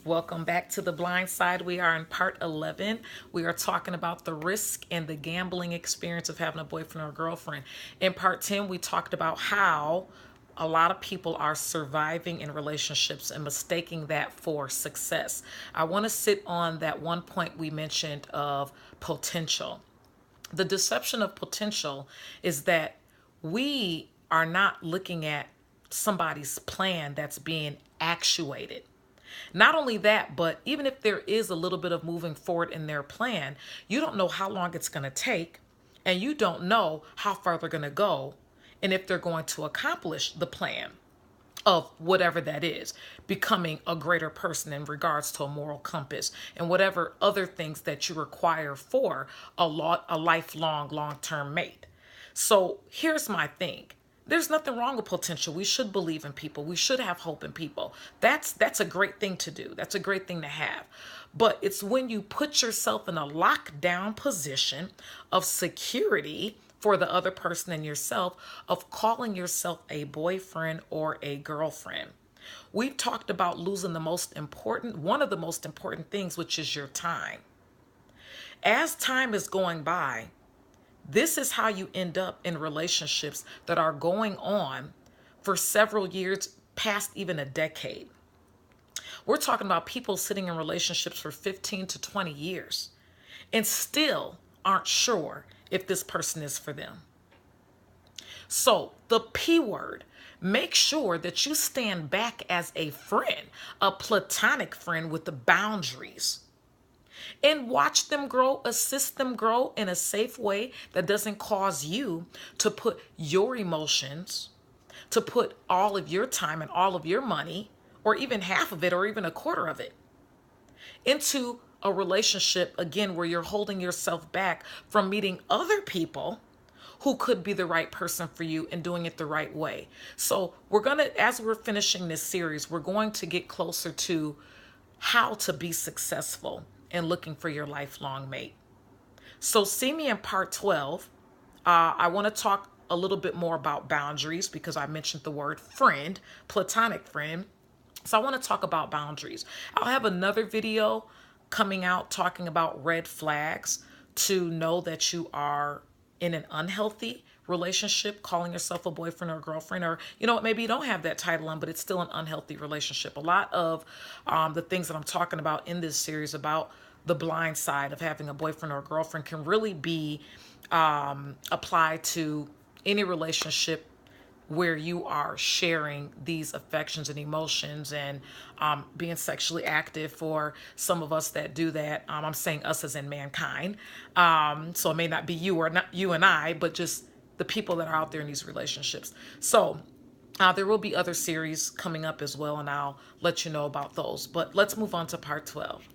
Welcome back to the Blind Side. We are in part 11. We are talking about the risk and the gambling experience of having a boyfriend or a girlfriend. In part 10, we talked about how a lot of people are surviving in relationships and mistaking that for success. I want to sit on that one point we mentioned of potential. The deception of potential is that we are not looking at somebody's plan that's being actuated. Not only that, but even if there is a little bit of moving forward in their plan, you don't know how long it's going to take, and you don't know how far they're going to go, and if they're going to accomplish the plan of whatever that is, becoming a greater person in regards to a moral compass and whatever other things that you require for a lifelong, long-term mate. So here's my thing. There's nothing wrong with potential. We should believe in people. We should have hope in people. That's a great thing to do. That's a great thing to have. But it's when you put yourself in a lockdown position of security for the other person and yourself, of calling yourself a boyfriend or a girlfriend. We've talked about losing one of the most important things, which is your time. As time is going by, this is how you end up in relationships that are going on for several years, past even a decade. We're talking about people sitting in relationships for 15 to 20 years and still aren't sure if this person is for them. So, the P word, make sure that you stand back as a friend, a platonic friend with the boundaries, and watch them grow, assist them grow in a safe way that doesn't cause you to put your emotions, to put all of your time and all of your money, or even half of it, or even a quarter of it, into a relationship, again, where you're holding yourself back from meeting other people who could be the right person for you and doing it the right way. So as we're finishing this series, we're going to get closer to how to be successful in looking for your lifelong mate. So see me in part 12. I want to talk a little bit more about boundaries because I mentioned the word friend, platonic friend. So I want to talk about boundaries. I'll have another video coming out talking about red flags to know that you are in an unhealthy relationship, calling yourself a boyfriend or a girlfriend, or maybe you don't have that title on, but it's still an unhealthy relationship. A lot of the things that I'm talking about in this series about the blind side of having a boyfriend or a girlfriend can really be applied to any relationship where you are sharing these affections and emotions and being sexually active. For some of us that do that, I'm saying us as in mankind. So it may not be you or not you and I, but just the people that are out there in these relationships. So there will be other series coming up as well, and I'll let you know about those. But let's move on to part 12.